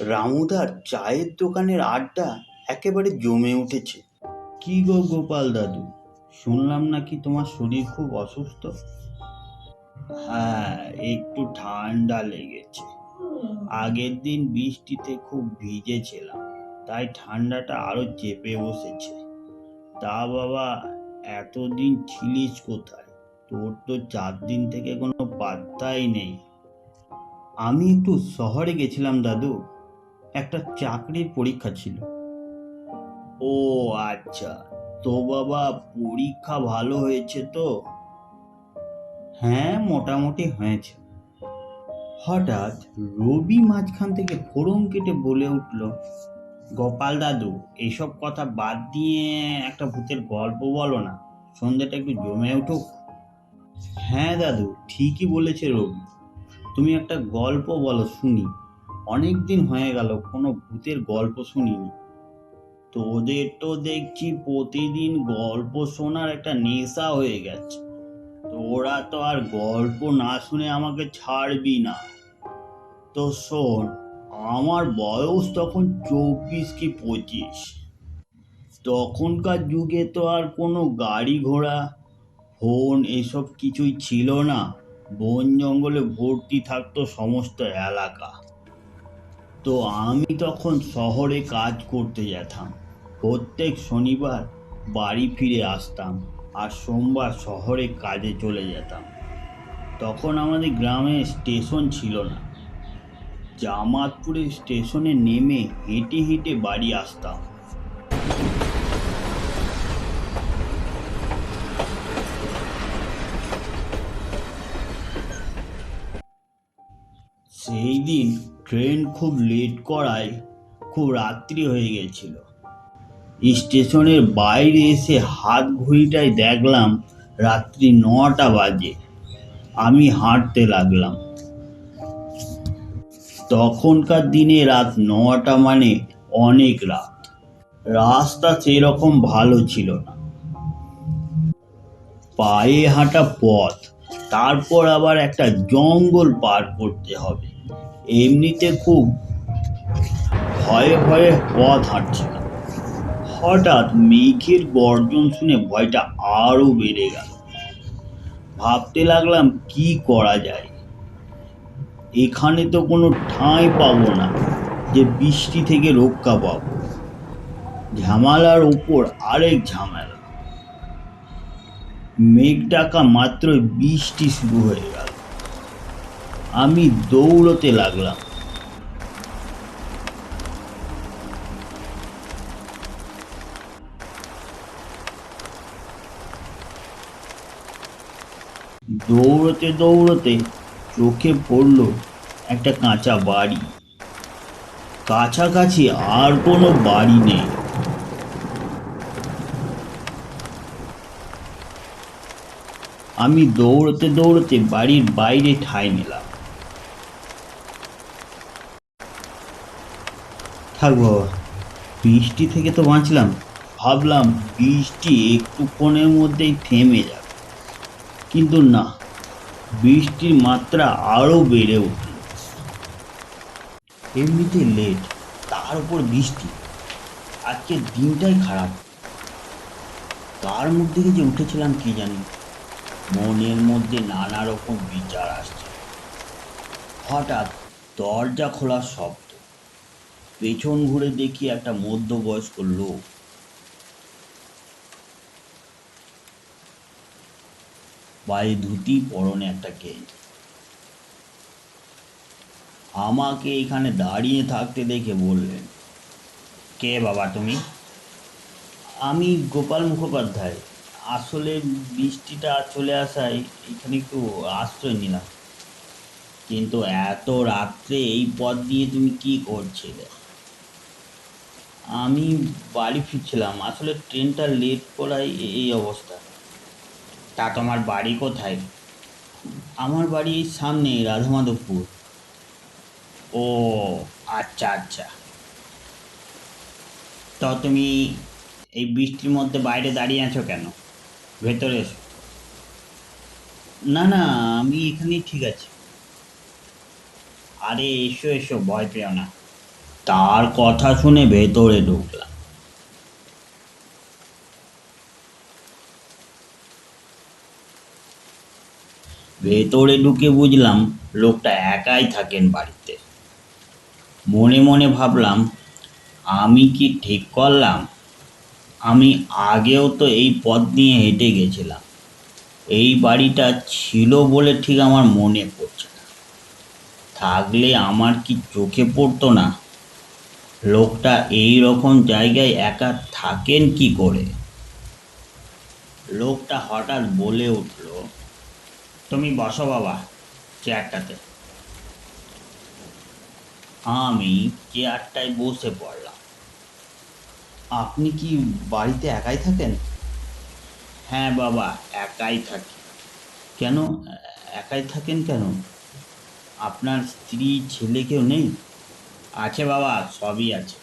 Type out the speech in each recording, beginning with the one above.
রামুদার চায়ের দোকানের আড্ডা একেবারে জমে উঠেছে। কি গো গোপাল দাদু, শুনলাম নাকি তোমার শরীর খুব অসুস্থ? হ্যাঁ, একটু ঠান্ডা লেগেছে। আগের দিন বৃষ্টিতে খুব ভিজেছিলাম, তাই ঠান্ডাটা আরো চেপে বসেছে। তা বাবা, এতদিন ছিলিস কোথায়? তোর তো 4 দিন থেকে কোনো পাত্তাই নেই। আমি একটু শহরে গেছিলাম দাদু, একটা চাকরির পরীক্ষা ছিল। ও আচ্ছা, তো বাবা পরীক্ষা ভালো হয়েছে তো? হ্যাঁ, মোটামুটি হয়েছে। হঠাৎ রবি মাঝখান থেকে ফোড়ন কেটে বলে উঠল, গোপাল দাদু, এসব কথা বাদ দিয়ে একটা ভূতের গল্প বলো না, সন্ধ্যাটা একটু জমে উঠুক। হ্যাঁ দাদু, ঠিকই বলেছে রবি, তুমি একটা গল্প বলো শুনি। অনেক দিন হয়ে গেল কোনো ভূতের গল্প শুনিনি। তোদের তো দেখছি প্রতিদিন গল্প শোনার একটা নেশা হয়ে গেছে। তোরা তো আর গল্প না শুনে আমাকে ছাড়বি না। তো শোন, আমার বয়স তখন 24 কি 25। তখনকার যুগে তো আর কোনো গাড়ি ঘোড়া, ফোন এসব কিছুই ছিল না। বন জঙ্গলে ভর্তি থাকতো সমস্ত এলাকা। তো আমি তখন শহরে কাজ করতে যেতাম। প্রত্যেক শনিবার বাড়ি ফিরে আসতাম, আর সোমবার শহরে কাজে চলে যেতাম। তখন আমাদের গ্রামে স্টেশন ছিল না। জামালপুরের স্টেশনে নেমে হেঁটে হেঁটে বাড়ি আসতাম। সেই দিন ট্রেন খুব লেট করায় খুব রাত্রি হয়ে গেছিল। স্টেশনের বাইরে এসে হাত ঘড়িটায় দেখলাম রাত্রি 9টা বাজে। আমি হাঁটতে লাগলাম। তখনকার দিনে রাত 9টা মানে অনেক রাত। রাস্তা সেরকম ভালো ছিল না, পায়ে হাঁটা পথ, তারপর আবার একটা জঙ্গল পার করতে হবে। এমনিতে খুব ভয়ে ভয়ে পথ হাঁটছিলাম। হঠাৎ মেঘের গর্জন শুনে ভয়টা আরো বেড়ে গেল। ভাবতে লাগলাম কি করা যায়। এখানে তো কোনো ঠাঁই পাবো না যে বৃষ্টি থেকে রক্ষা পাবো। ঝামেলার উপর আরেক ঝামেলা। মেঘ ডাকা মাত্রই বৃষ্টি শুরু হয়ে গেল। আমি দৌড়তে লাগলাম। দৌড়তে দৌড়তে চোখে পড়ল একটা কাঁচা বাড়ি। কাছাকাছি আর কোনো বাড়ি নেই। আমি দৌড়তে দৌড়তে বাড়ির বাইরে ঠাঁই নিলাম। থাক বাবা, বৃষ্টি থেকে তো বাঁচলাম। ভাবলাম বৃষ্টি একটুক্ষণের মধ্যেই থেমে যাবে, কিন্তু না, বৃষ্টির মাত্রা আরো বেড়ে উঠল। এমনিতে লেট, তার উপর বৃষ্টি। আজকের দিনটাই খারাপ। তার মধ্যে যে উঠেছিলাম কি জানি, মনের মধ্যে নানা রকম বিচার আসছে। হঠাৎ দরজা খোলার শব্দ। পেছন ঘুরে দেখি একটা মধ্যবয়স্ক লোক, পায়ে ধুতি, পরনে একটা গেঞ্জি। আমাকে এখানে দাঁড়িয়ে থাকতে দেখে বললেন, কে বাবা তুমি? আমি গোপাল মুখোপাধ্যায়। আসলে বৃষ্টিটা চলে আসায় এখানে একটু আশ্রয় নিলাম। কিন্তু এত রাত্রে এই পথ দিয়ে তুমি কি করছিলে? আমি বাড়ি ফিরছিলাম, আসলে ট্রেনটা লেট করায় এই অবস্থা। তা তোমার বাড়ি কোথায়? আমার বাড়ি এই সামনে, রাধামাধবপুর। ও আচ্ছা আচ্ছা। তো তুমি এই বৃষ্টির মধ্যে বাইরে দাঁড়িয়ে আছো কেন? ভেতরে এসো। না না, আমি এখানেই ঠিক আছি। আরে এসো এসো, ভয় পেও না। তার কথা শুনে ভেতরে ঢুকলাম। ভেতরে ঢুকে বুঝলাম লোকটা একাই থাকেন বাড়িতে। মনে মনে ভাবলাম, আমি কি ঠিক করলাম? আমি আগেও তো এই পথ দিয়ে হেঁটে গেছিলাম। এই বাড়িটা ছিল বলে ঠিক আমার মনে পড়ছে না। থাকলে আমার কি চোখে পড়তো না? লোকটা এই রকম জায়গায় একা থাকেন কি করে? লোকটা হঠাৎ বলে উঠল, তুমি বসো বাবা চেয়ারটাতে। আমি চেয়ারটায় বসে পড়লাম। আপনি কি বাড়িতে একাই থাকেন? হ্যাঁ বাবা, একাই থাকি। কেন একাই থাকেন কেন? আপনার স্ত্রী ছেলে কেউ নেই? আছে বাবা, সবই আছে।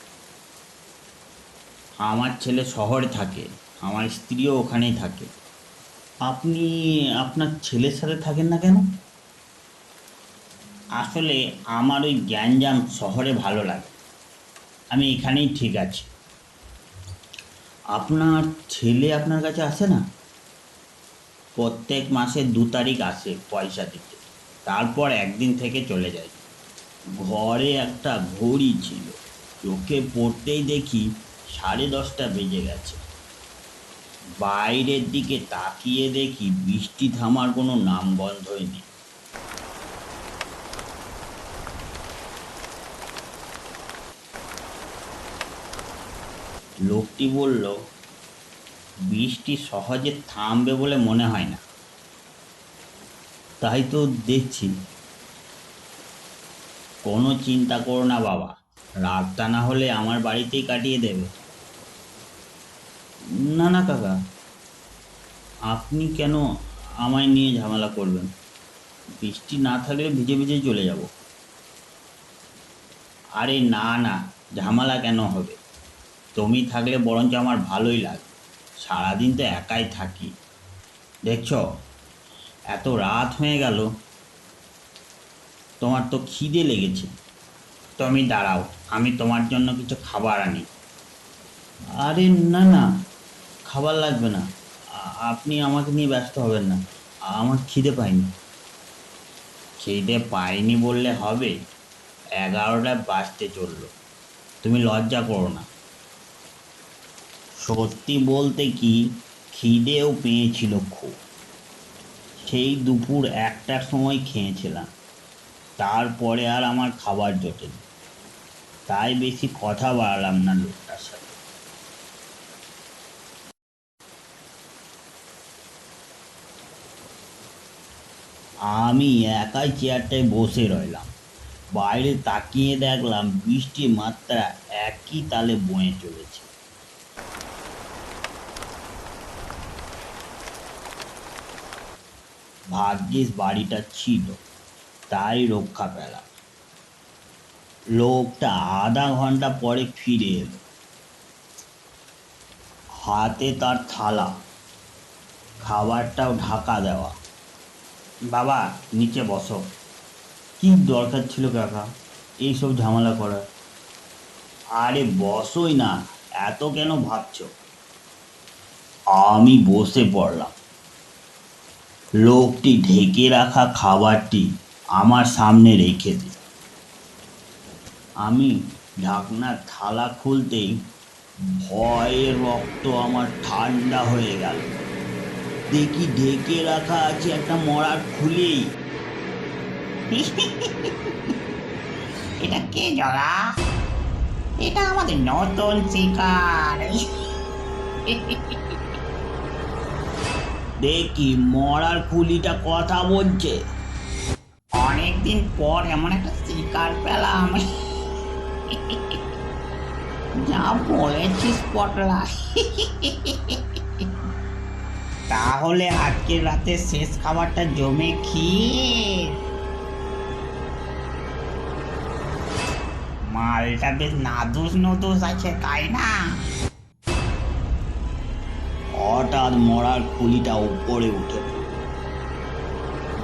আমার ছেলে শহরে থাকে, আমার স্ত্রীও ওখানেই থাকে। আপনি আপনার ছেলের সাথে থাকেন না কেন? আসলে আমার ওই গ্যাঞ্জাম শহরে ভালো লাগে, আমি এখানেই ঠিক আছি। আপনার ছেলে আপনার কাছে আসে না? প্রত্যেক মাসে 2 তারিখ আসে পয়সা দিতে, তারপর একদিন থেকে চলে যায়। ঘরে একটা ঘড়ি ছিল, চোখে পড়তেই দেখি 10:30 বেজে গেছে। বাইরের দিকে তাকিয়ে দেখি বৃষ্টি থামার কোনো নামগন্ধই নেই। লোকটি বলল, বৃষ্টি সহজে থামবে বলে মনে হয় না। তাই তো দেখছি। কোনো চিন্তা করো না বাবা, রাতটা না হলে আমার বাড়িতেই কাটিয়ে দেবে। না না কাকা, আপনি কেন আমায় নিয়ে ঝামেলা করবেন? বৃষ্টি না থাকলে ভিজে ভিজে চলে যাব। আরে না না, ঝামেলা কেন হবে? তুমি থাকলে বরঞ্চ আমার ভালোই লাগে। সারাদিন তো একাই থাকি, দেখছো এত রাত হয়ে গেল। তোমার তো খিদে লেগেছে, তুমি দাঁড়াও, আমি তোমার জন্য কিছু খাবার আনি। আরে না না, খাবার লাগবে না। আপনি আমাকে নিয়ে ব্যস্ত হবেন না, আমার খিদে পায়নি। খিদে পাইনি বললে হবে? 11টা বাজতে চললো, তুমি লজ্জা করো না। সত্যি বলতে কি, খিদেও পেয়েছিল খুব। সেই দুপুর 1টার সময় খেয়েছিলাম, তারপরে আর আমার খাবার জোটেনি। তাই বেশি কথা বাড়ালাম না লোকটার সাথে। আমি একাই চেয়ারটায় বসে রইলাম। বাইরে তাকিয়ে দেখলাম বৃষ্টির মাত্রা একই তালে বয়ে চলেছে। ভাগ্যিস বাড়িটা ছিল, তাই রক্ষা পেলাম। লোকটা আধা ঘন্টা পরে ফিরে এলো, হাতে তার থালা, খাবারটাও ঢাকা দেওয়া। বাবা নিচে বসো। কি দরকার ছিল কাকা এইসব ঝামেলা করার? আরে বসোই না, এত কেন ভাবছো? আমি বসে পড়লাম। লোকটি ঢেকে রাখা খাবারটি আমার সামনে রেখে দিল। আমি ঢাকনার থালা খুলতেই ভয়ে রক্ত আমার ঠান্ডা হয়ে গেল। দেখি ঢেকে রাখা আছে একটা মরার খুলি। এটা কে জগা? এটা আমাদের নতুন শিকার। দেখি মরার খুলিটা কথা বলছে। অনেকদিন পর এমন একটা শিকার পেলাম। যা বলেছিস পটলা। তাহলে আজকের রাতে শেষ খাবারটা জমে খেয়ে। মালটা বেশ নাদুস নুদুস আছে তাই না? হঠাৎ মরার খুলিটা উপরে উঠে পড়ল।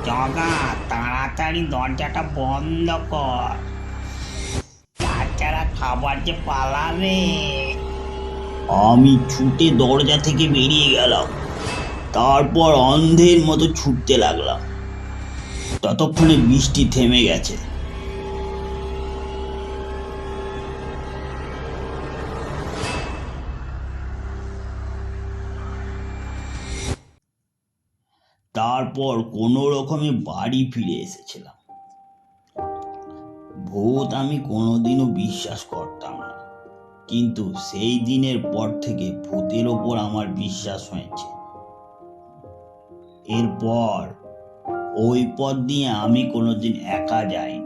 জগা তাড়াতাড়ি দরজাটা বন্ধ কর, তাছাড়া খাবার যে পালাবে। আমি ছুটে দরজা থেকে বেরিয়ে গেলাম, তারপর অন্ধের মতো ছুটতে লাগলাম। ততক্ষণে বৃষ্টি থেমে গেছে। তারপর কোনো রকমে বাড়ি ফিরে এসেছিলাম। ভূত আমি কোনোদিনও বিশ্বাস করতাম না, কিন্তু সেই দিনের পর থেকে ভূতের ওপর আমার বিশ্বাস হয়েছে। এরপর ওই পথ দিয়ে আমি কোনোদিন একা যাই।